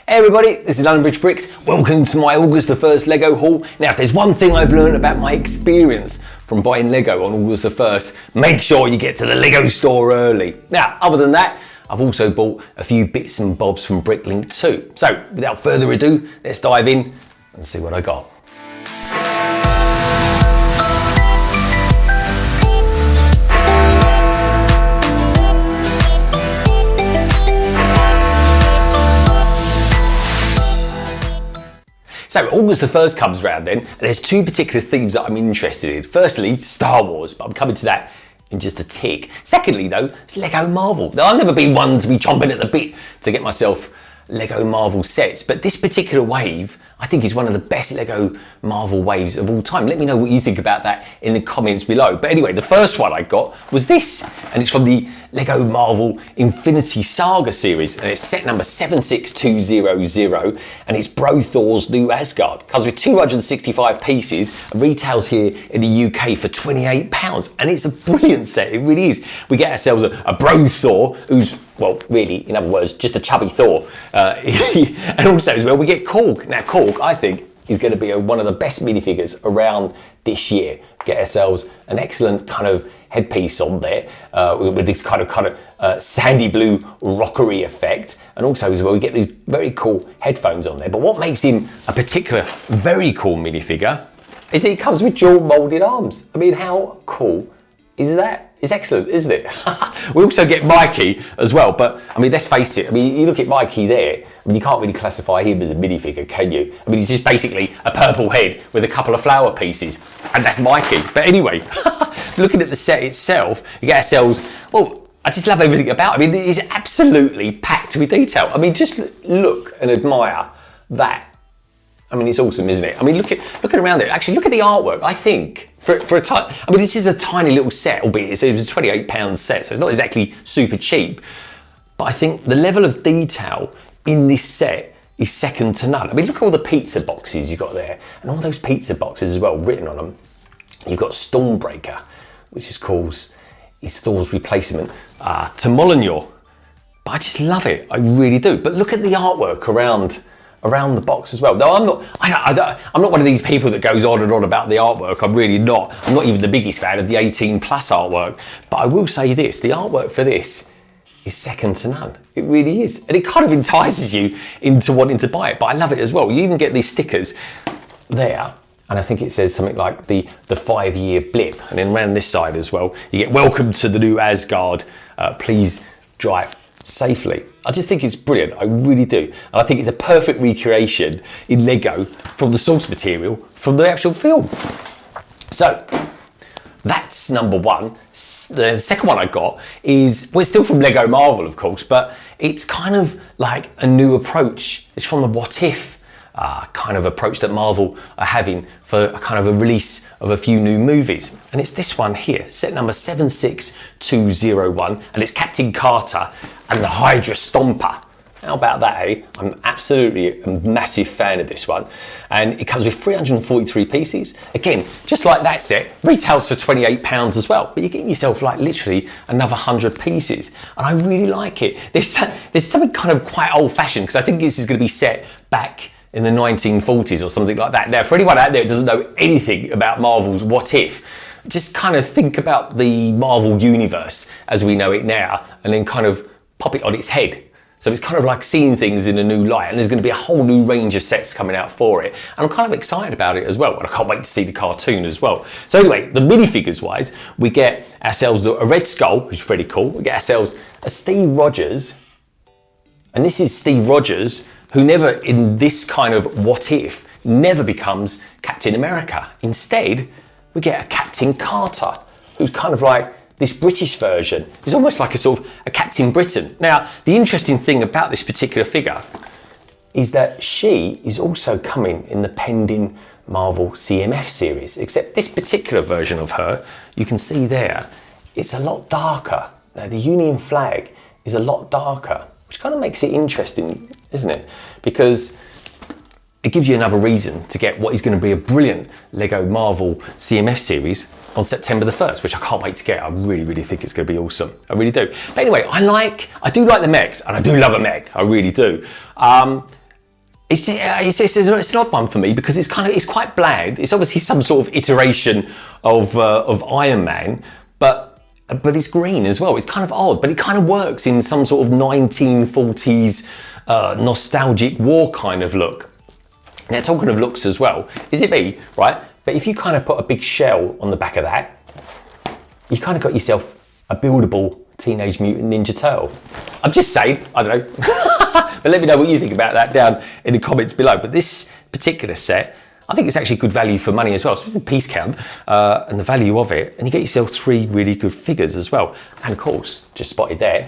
Hey everybody, this is London Bridge Bricks. Welcome to my August the 1st Lego haul. Now, if there's one thing I've learned about my experience from buying Lego on August the 1st, make sure you get to the Lego store early. Now, other than that, I've also bought a few bits and bobs from Bricklink too. So, without further ado, let's dive in and see what I got. So August the 1st comes round then, and there's two particular themes that I'm interested in. Firstly, Star Wars, but I'm coming to that in just a tick. Secondly though, it's Lego Marvel. Now I've never been one to be chomping at the bit to get myself Lego Marvel sets, but this particular wave I think is one of the best Lego Marvel waves of all time. Let me know what you think about that in the comments below. But anyway, the first one I got was this, and it's from the Lego Marvel Infinity Saga series, and it's set number 76200, and it's Bro Thor's new Asgard. Comes with 265 pieces, and retails here in the UK for £28, and it's a brilliant set, it really is. We get ourselves a Bro Thor, who's, well, really, in other words, just a chubby Thor. And also as well, we get Korg. Now Korg, I think, is going to be one of the best minifigures around this year. Get ourselves an excellent kind of headpiece on there with this kind of sandy blue rockery effect, and also as well we get these very cool headphones on there. But what makes him a particular very cool minifigure is that he comes with dual moulded arms. I mean, how cool is that? It's excellent, isn't it? We also get Mikey as well, but I mean, let's face it, I mean, you look at Mikey there, I mean, you can't really classify him as a minifigure, can you? I mean, he's just basically a purple head with a couple of flower pieces, and that's Mikey. But anyway, looking at the set itself, you get ourselves, well, I just love everything about it. I mean, it's absolutely packed with detail. I mean, just look and admire that. I mean, it's awesome, isn't it? I mean, looking around there, actually, look at the artwork. I think for a tiny, I mean, this is a tiny little set, albeit it was a £28 set, so it's not exactly super cheap. But I think the level of detail in this set is second to none. I mean, look at all the pizza boxes you've got there, and all those pizza boxes as well, written on them. You've got Stormbreaker, which is Thor's replacement to Mjolnir. But I just love it, I really do. But look at the artwork around the box as well. No, I'm not one of these people that goes on and on about the artwork. I'm really not. I'm not even the biggest fan of the 18+ artwork. But I will say this, the artwork for this is second to none. It really is. And it kind of entices you into wanting to buy it. But I love it as well. You even get these stickers there, and I think it says something like the 5-year blip. And then around this side as well, you get welcome to the new Asgard. Please drive safely. I just think it's brilliant, I really do. And I think it's a perfect recreation in Lego from the source material from the actual film. So that's number one. The second one I got is, well, it's still from Lego Marvel, of course, but it's kind of like a new approach. It's from the What If kind of approach that Marvel are having for a kind of a release of a few new movies. And it's this one here, set number 76201, and it's Captain Carter and the Hydra Stomper. How about that, eh? I'm absolutely a massive fan of this one. And it comes with 343 pieces. Again, just like that set, retails for £28 as well. But you're getting yourself like literally another 100 pieces. And I really like it. There's something kind of quite old fashioned, because I think this is going to be set back in the 1940s or something like that. Now, for anyone out there who doesn't know anything about Marvel's What If, just kind of think about the Marvel universe as we know it now, and then kind of pop it on its head. So it's kind of like seeing things in a new light, and there's going to be a whole new range of sets coming out for it. And I'm kind of excited about it as well, and I can't wait to see the cartoon as well. So anyway, the minifigures wise, we get ourselves a Red Skull, who's really cool. We get ourselves a Steve Rogers, and this is Steve Rogers, who never, in this kind of What If, never becomes Captain America. Instead, we get a Captain Carter, who's kind of like this British version. It's almost like a sort of a Captain Britain. Now, the interesting thing about this particular figure is that she is also coming in the pending Marvel CMF series, except this particular version of her, you can see there, it's a lot darker. Now, the Union flag is a lot darker, which kind of makes it interesting, isn't it? Because it gives you another reason to get what is going to be a brilliant Lego Marvel CMF series on September the 1st, which I can't wait to get. I really, really think it's going to be awesome. I really do. But anyway, I do like the mechs, and I do love a mech. I really do. it's an odd one for me because it's quite bland. It's obviously some sort of iteration of Iron Man, but it's green as well. It's kind of odd, but it kind of works in some sort of 1940s nostalgic war kind of look. Now, talking of looks as well, is it me, right? But if you kind of put a big shell on the back of that, you kind of got yourself a buildable Teenage Mutant Ninja Turtle. I'm just saying, I don't know. But let me know what you think about that down in the comments below. But this particular set, I think it's actually good value for money as well, especially the piece count and the value of it. And you get yourself 3 really good figures as well. And of course, just spotted there,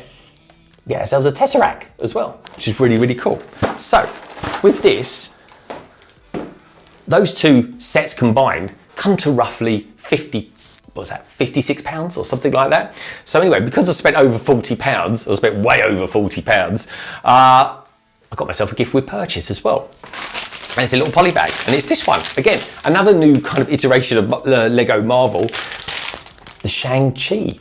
you get ourselves a Tesseract as well, which is really, really cool. So with this, those 2 sets combined come to roughly 56 pounds or something like that. So anyway, because I spent over 40 pounds, I spent way over 40 pounds, I got myself a gift with purchase as well. And it's a little poly bag, and it's this one. Again, another new kind of iteration of Lego Marvel, the Shang-Chi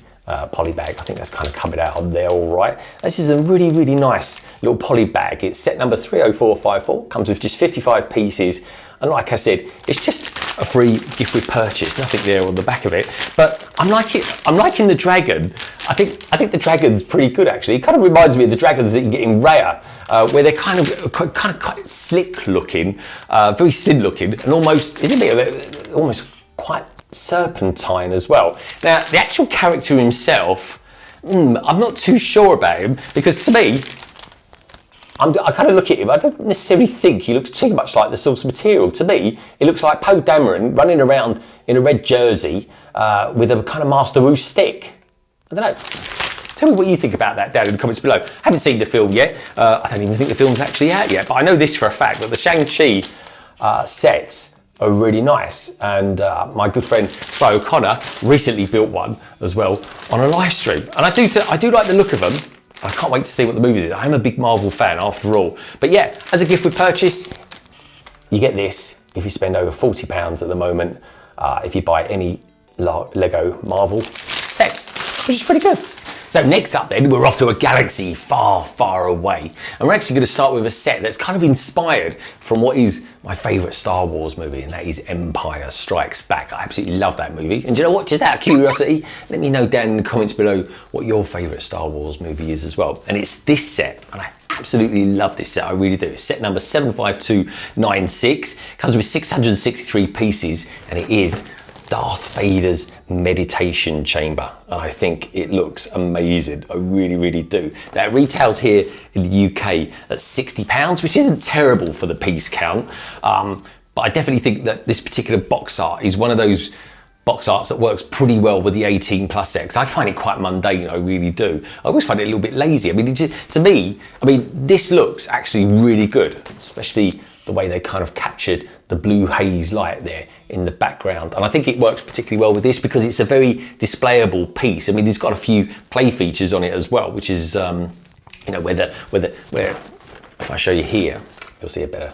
poly bag. I think that's kind of coming out on there all right. This is a really, really nice little poly bag. It's set number 30454, comes with just 55 pieces. And like I said, it's just a free gift with purchase, nothing there on the back of it. But I'm liking the dragon. I think the dragon's pretty good actually. It kind of reminds me of the dragons that you get in Raya, where they're kind of quite slick looking, very slim looking, and almost, isn't it, almost quite serpentine as well. Now, the actual character himself, I'm not too sure about him, because to me, I kind of look at him, I don't necessarily think he looks too much like the source material. To me, he looks like Poe Dameron running around in a red jersey with a kind of Master Wu stick. I don't know. Tell me what you think about that down in the comments below. Haven't seen the film yet. I don't even think the film's actually out yet, but I know this for a fact, that the Shang-Chi sets are really nice. And my good friend Si O'Connor recently built one as well on a live stream. And I do like the look of them. I can't wait to see what the movie is. I'm a big Marvel fan after all. But yeah, as a gift with purchase, you get this if you spend over £40 at the moment, if you buy any Lego Marvel sets, which is pretty good. So next up then, we're off to a galaxy far, far away. And we're actually going to start with a set that's kind of inspired from what is my favourite Star Wars movie, and that is Empire Strikes Back. I absolutely love that movie. And do you know what, just out of curiosity, let me know down in the comments below what your favourite Star Wars movie is as well. And it's this set, and I absolutely love this set, I really do. It's set number 75296, comes with 663 pieces, and it is Darth Vader's meditation chamber, and I think it looks amazing. I really, really do. That retails here in the UK at £60, which isn't terrible for the piece count, but I definitely think that this particular box art is one of those box arts that works pretty well with the 18+ set. I find it quite mundane, I really do. I always find it a little bit lazy. I mean, to me, this looks actually really good, especially the way they kind of captured the blue haze light there in the background. And I think it works particularly well with this because it's a very displayable piece. I mean, it's got a few play features on it as well, which is, you know, where if I show you here, you'll see a better,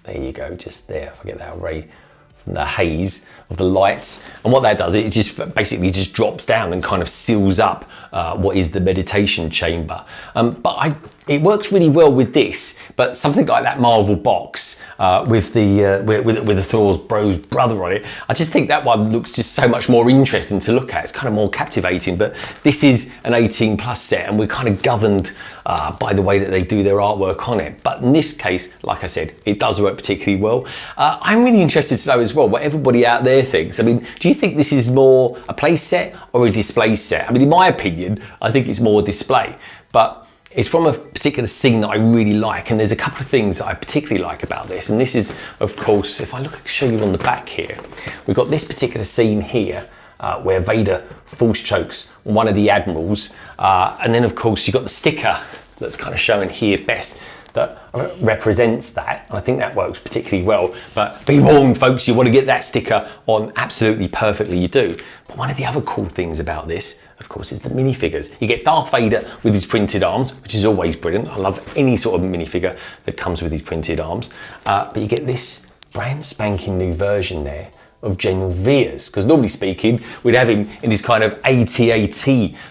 there you go, just there, if I get that ray from the haze of the lights. And what that does, it just basically just drops down and kind of seals up what is the meditation chamber. But it works really well with this, but something like that Marvel box with the Thor's brother on it, I just think that one looks just so much more interesting to look at. It's kind of more captivating, but this is an 18+ set, and we're kind of governed by the way that they do their artwork on it. But in this case, like I said, it does work particularly well. I'm really interested to know as well what everybody out there thinks. I mean, do you think this is more a play set or a display set? I mean, in my opinion, I think it's more a display, but it's from a particular scene that I really like, and there's a couple of things that I particularly like about this. And this is, of course, if I show you on the back here, we've got this particular scene here where Vader force chokes one of the admirals, and then of course you've got the sticker that's kind of showing here best that represents that. And I think that works particularly well, but be warned folks, you want to get that sticker on absolutely perfectly, you do. But one of the other cool things about this, of course, is the minifigures. You get Darth Vader with his printed arms, which is always brilliant. I love any sort of minifigure that comes with his printed arms. But you get this brand spanking new version there of General Veers, because normally speaking, we'd have him in his kind of AT-AT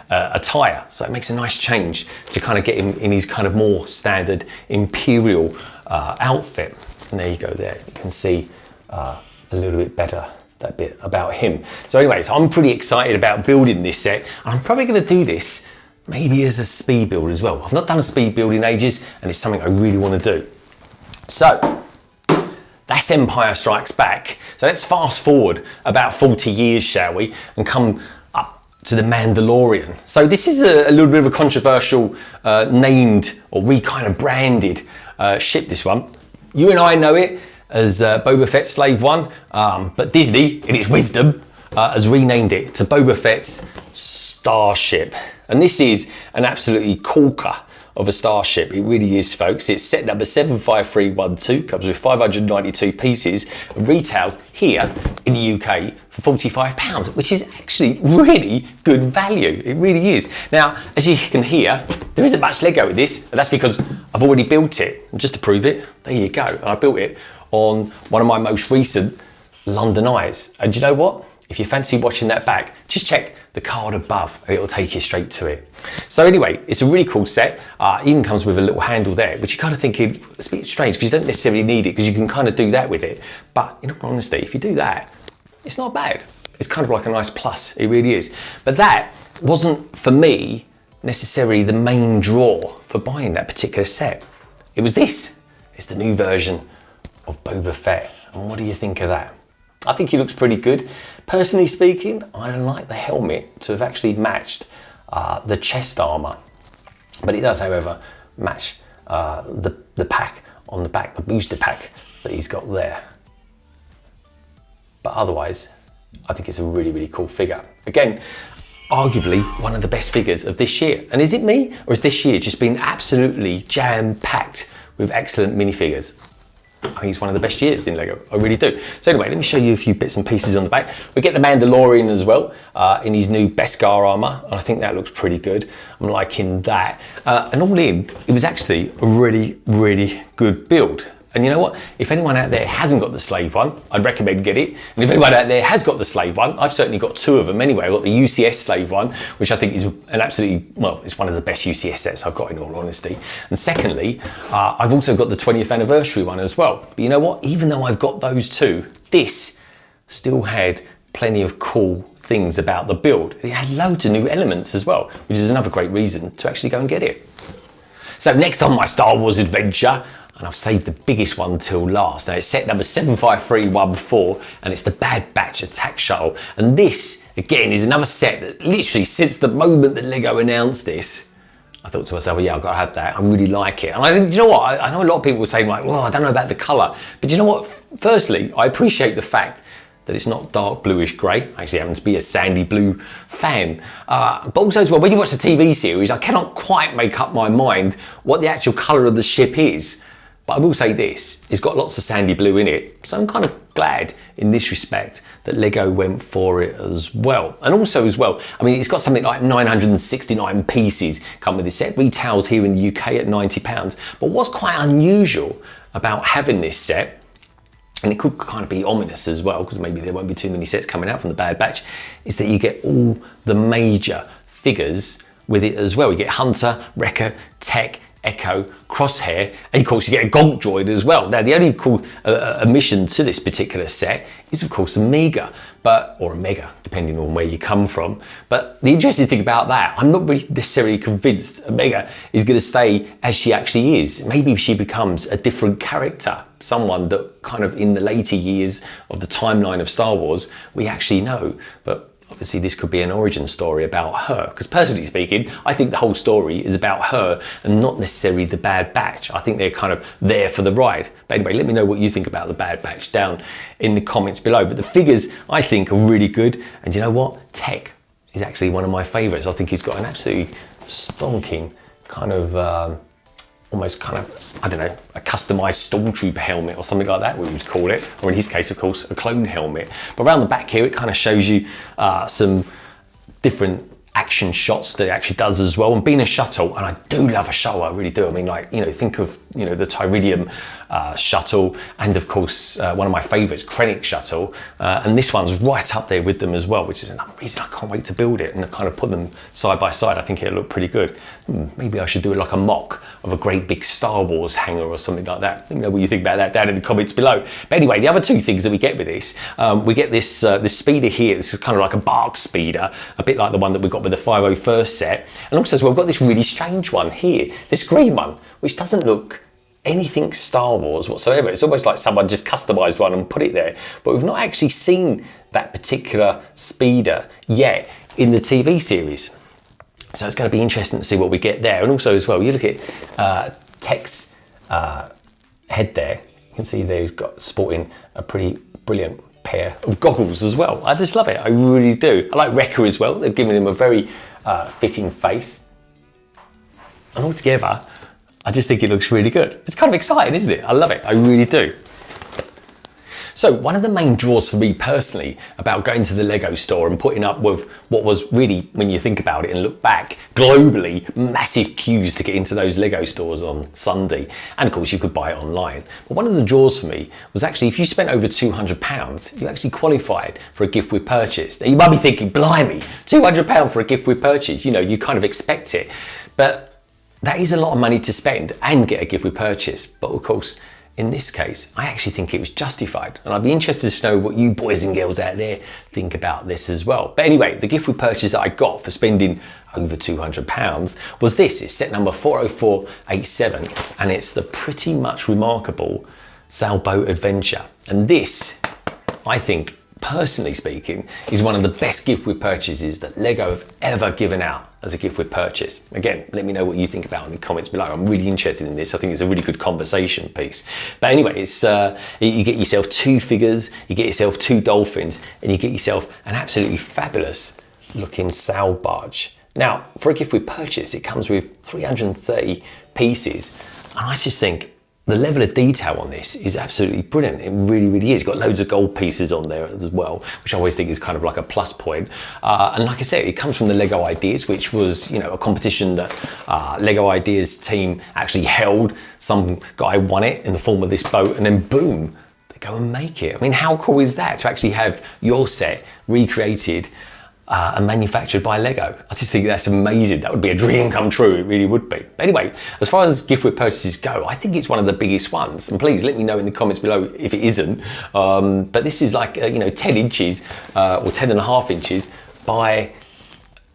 attire. So it makes a nice change to kind of get him in his kind of more standard Imperial outfit. And there you go there. You can see a little bit better that bit about him. So anyways, I'm pretty excited about building this set. And I'm probably going to do this maybe as a speed build as well. I've not done a speed build in ages, and it's something I really want to do. So that's Empire Strikes Back. So let's fast forward about 40 years, shall we, and come up to the Mandalorian. So this is a little bit of a controversial named or kind of branded ship, this one. You and I know it as Boba Fett Slave One, but Disney, in its wisdom, has renamed it to Boba Fett's Starship. And this is an absolutely corker of a starship. It really is, folks. It's set number 75312, comes with 592 pieces, and retails here in the UK for £45, which is actually really good value. It really is. Now, as you can hear, there isn't much Lego with this, and that's because I've already built it. And just to prove it, there you go. I built it on one of my most recent London Eyes. And do you know what? If you fancy watching that back, just check the card above and it'll take you straight to it. So anyway, it's a really cool set. It even comes with a little handle there, which you kind of think it's a bit strange because you don't necessarily need it because you can kind of do that with it. But in all honesty, if you do that, it's not bad. It's kind of like a nice plus, it really is. But that wasn't, for me, necessarily the main draw for buying that particular set. It was this. It's the new version of Boba Fett. And what do you think of that? I think he looks pretty good. Personally speaking, I like the helmet to have actually matched the chest armour. But it does, however, match the pack on the back, the booster pack that he's got there. But otherwise, I think it's a really, really cool figure. Again, arguably one of the best figures of this year. And is it me, or has this year just been absolutely jam-packed with excellent minifigures? I think it's one of the best years in Lego, I really do. So anyway, let me show you a few bits and pieces on the back. We get the Mandalorian as well, in his new Beskar armour, and I think that looks pretty good. I'm liking that. And all in, it was actually a really, really good build. And you know what? If anyone out there hasn't got the Slave One, I'd recommend get it. And if anyone out there has got the Slave One, I've certainly got two of them anyway. I've got the UCS Slave One, which I think is an absolutely, well, it's one of the best UCS sets I've got in all honesty. And secondly, I've also got the 20th anniversary one as well. But you know what? Even though I've got those two, this still had plenty of cool things about the build. It had loads of new elements as well, which is another great reason to actually go and get it. So next on my Star Wars adventure, and I've saved the biggest one till last. Now it's set number 75314, and it's the Bad Batch attack shuttle. And this, again, is another set that literally, since the moment that Lego announced this, I thought to myself, well, yeah, I've got to have that. I really like it. And I think, you know what? I know a lot of people were saying like, well, I don't know about the colour. But you know what? Firstly, I appreciate the fact that it's not dark bluish grey. I actually happen to be a sandy blue fan. But also as well, when you watch the TV series, I cannot quite make up my mind what the actual colour of the ship is. But I will say this, it's got lots of sandy blue in it. So I'm kind of glad in this respect that Lego went for it as well. And also as well, I mean, it's got something like 969 pieces come with this set. Retails here in the UK at £90. But what's quite unusual about having this set, and it could kind of be ominous as well, because maybe there won't be too many sets coming out from the Bad Batch, is that you get all the major figures with it as well. You get Hunter, Wrecker, Tech, Echo, Crosshair, and of course you get a Gonk droid as well. Now the only cool omission to this particular set is of course Omega, or Omega, depending on where you come from. But the interesting thing about that, I'm not really necessarily convinced Omega is going to stay as she actually is. Maybe she becomes a different character, someone that kind of in the later years of the timeline of Star Wars, we actually know. But obviously this could be an origin story about her, because personally speaking, I think the whole story is about her and not necessarily the Bad Batch. I think they're kind of there for the ride. But anyway, let me know what you think about the Bad Batch down in the comments below. But the figures I think are really good, and you know what? Tech is actually one of my favourites. I think he's got an absolutely stonking kind of almost kind of, I don't know, a customised stormtrooper helmet or something like that we would call it, or in his case of course a clone helmet. But around the back here it kind of shows you some different action shots that it actually does as well, and being a shuttle, and I do love a shuttle, I really do. I mean, like, you know, think of, you know, the Tyridium shuttle, and of course one of my favorites, Krennic shuttle, and this one's right up there with them as well, which is another reason I can't wait to build it and kind of put them side by side. I think it'll look pretty good. Maybe I should do like a mock of a great big Star Wars hangar or something like that. Let me know what you think about that down in the comments below. But anyway, the other two things that we get with this, we get this this speeder here. This is kind of like a bark speeder, a bit like the one that we got with the 501st set. And also as well, we've got this really strange one here, this green one, which doesn't look anything Star Wars whatsoever. It's almost like someone just customized one and put it there. But we've not actually seen that particular speeder yet in the TV series. So it's going to be interesting to see what we get there. And also as well, you look at Tech's head there. You can see there he's got sporting a pretty brilliant pair of goggles as well. I just love it. I really do. I like Wrecker as well. They've given him a very fitting face. And altogether, I just think it looks really good. It's kind of exciting, isn't it? I love it. I really do. So one of the main draws for me personally about going to the Lego store and putting up with what was really, when you think about it and look back, globally, massive queues to get into those Lego stores on Sunday. And of course you could buy it online. But one of the draws for me was actually if you spent over £200, you actually qualified for a gift with purchase. Now you might be thinking, blimey, £200 for a gift with purchase, you know, you kind of expect it. But that is a lot of money to spend and get a gift with purchase. But of course, in this case, I actually think it was justified. And I'd be interested to know what you boys and girls out there think about this as well. But anyway, the gift with purchase that I got for spending over £200 was this. It's set number 40487, and it's the pretty much remarkable Sailboat Adventure. And this, I think, personally speaking, is one of the best gift with purchases that Lego have ever given out as a gift with purchase. Again, let me know what you think about it in the comments below. I'm really interested in this. I think it's a really good conversation piece. But anyway, it's you get yourself 2 figures, you get yourself 2 dolphins, and you get yourself an absolutely fabulous looking sail barge. Now, for a gift with purchase, it comes with 330 pieces. And I just think the level of detail on this is absolutely brilliant. It really, really is. It's got loads of gold pieces on there as well, which I always think is kind of like a plus point. And like I said, it comes from the Lego Ideas, which was, you know, a competition that Lego Ideas team actually held. Some guy won it in the form of this boat, and then boom, they go and make it. I mean, how cool is that to actually have your set recreated and manufactured by Lego? I just think that's amazing. That would be a dream come true. It really would be. But anyway, as far as gift with purchases go, I think it's one of the biggest ones. And please let me know in the comments below if it isn't. But this is like, you know, 10 inches or 10 and a half inches by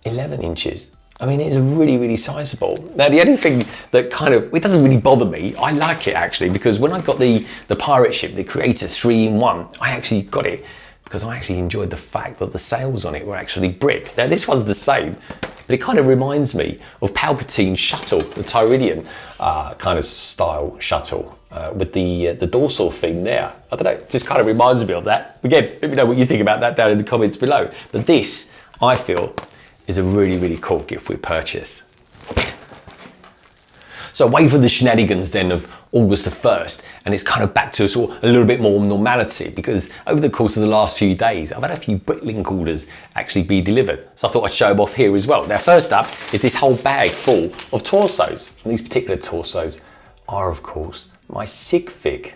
11 inches. I mean, it's really, really sizable. Now, the only thing that kind of, it doesn't really bother me. I like it actually, because when I got the pirate ship, the Creator 3-in-1, I actually got it because I actually enjoyed the fact that the sails on it were actually brick. Now this one's the same, but it kind of reminds me of Palpatine's shuttle, the Tyridian kind of style shuttle with the dorsal thing there. I don't know, it just kind of reminds me of that. Again, let me know what you think about that down in the comments below. But this, I feel, is a really, really cool gift with purchase. So away from the shenanigans then of August the 1st, and it's kind of back to sort of a little bit more normality, because over the course of the last few days, I've had a few Bricklink orders actually be delivered. So I thought I'd show them off here as well. Now, first up is this whole bag full of torsos. And these particular torsos are, of course, my sig fig.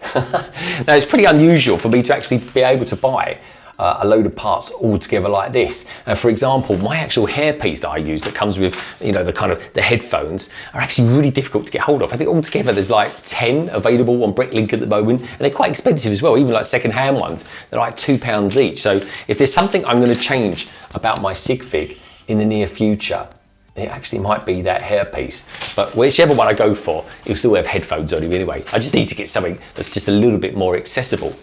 Now, it's pretty unusual for me to actually be able to buy a load of parts all together like this. And for example, my actual hairpiece that I use that comes with, you know, the kind of the headphones are actually really difficult to get hold of. I think altogether there's like 10 available on Bricklink at the moment, and they're quite expensive as well, even like second-hand ones. They're like £2 each. So if there's something I'm going to change about my sig fig in the near future, it actually might be that hairpiece. But whichever one I go for, it'll still have headphones on it anyway. I just need to get something that's just a little bit more accessible.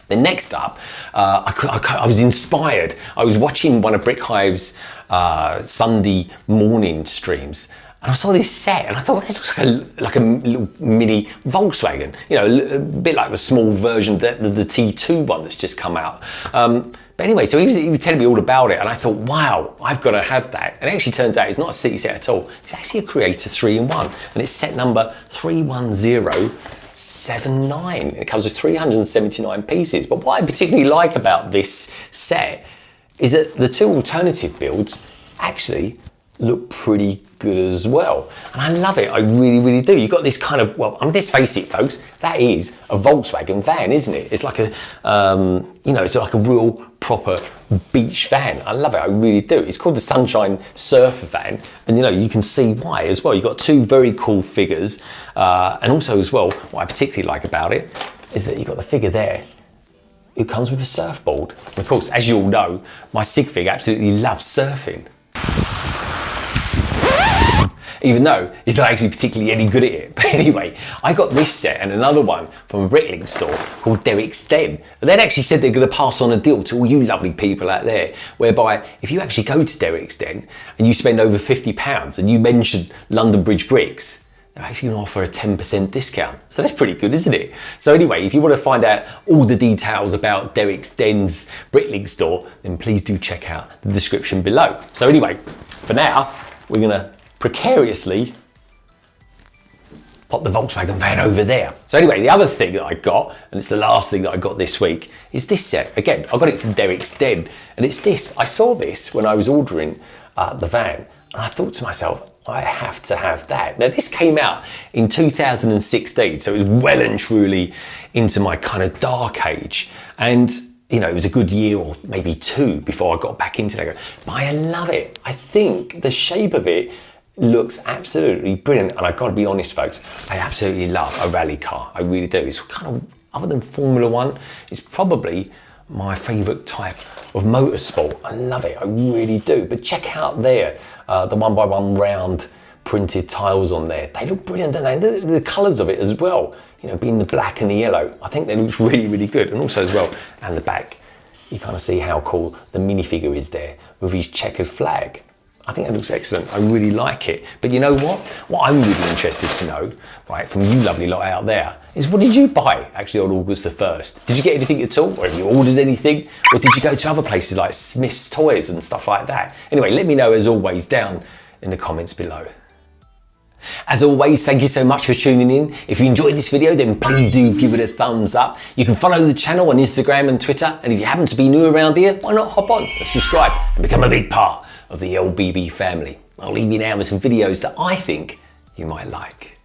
Then next up, I was inspired. I was watching one of Brick Hive's Sunday morning streams, and I saw this set, and I thought, well, this looks like a little mini Volkswagen. You know, a bit like the small version, the T2 one that's just come out. But anyway, so he was telling me all about it, and I thought, wow, I've got to have that. And it actually turns out it's not a city set at all. It's actually a Creator 3-in-1, and it's set number 31079. It comes with 379 pieces. But what I particularly like about this set is that the two alternative builds actually look pretty good as well. And I love it, I really, really do. You've got this kind of, well, let's face it, folks, that is a Volkswagen van, isn't it? It's like a, you know, it's like a real proper beach van. I love it, I really do. It's called the Sunshine Surfer Van, and you know, you can see why as well. You've got two very cool figures, and also as well, what I particularly like about it is that you've got the figure there who comes with a surfboard. And of course, as you all know, my sig fig absolutely loves surfing. Even though he's not actually particularly any good at it. But anyway, I got this set and another one from a Bricklink store called Derek's Den. And they'd actually said they're going to pass on a deal to all you lovely people out there, whereby if you actually go to Derek's Den and you spend over £50 and you mention London Bridge Bricks, they're actually going to offer a 10% discount. So that's pretty good, isn't it? So anyway, if you want to find out all the details about Derek's Den's Bricklink store, then please do check out the description below. So anyway, for now, we're going to precariously pop the Volkswagen van over there. So anyway, the other thing that I got, and it's the last thing that I got this week, is this set. Again, I got it from Derek's Den, and it's this. I saw this when I was ordering the van, and I thought to myself, I have to have that. Now this came out in 2016, so it was well and truly into my kind of dark age, and you know, it was a good year or maybe two before I got back into that. But I love it. I think the shape of it looks absolutely brilliant, and I've got to be honest, folks, I absolutely love a rally car. I really do. It's kind of, other than Formula One, it's probably my favourite type of motorsport. I love it, I really do. But check out there, the 1x1 round printed tiles on there. They look brilliant, don't they? The colours of it as well, you know, being the black and the yellow. I think they look really, really good. And also as well, and the back, you kind of see how cool the minifigure is there with his checkered flag. I think it looks excellent. I really like it. But you know what? What I'm really interested to know, right, from you lovely lot out there, is what did you buy actually on August the 1st? Did you get anything at all? Or have you ordered anything? Or did you go to other places like Smith's Toys and stuff like that? Anyway, let me know as always down in the comments below. As always, thank you so much for tuning in. If you enjoyed this video, then please do give it a thumbs up. You can follow the channel on Instagram and Twitter. And if you happen to be new around here, why not hop on and subscribe and become a big part of the LBB family. I'll leave you now with some videos that I think you might like.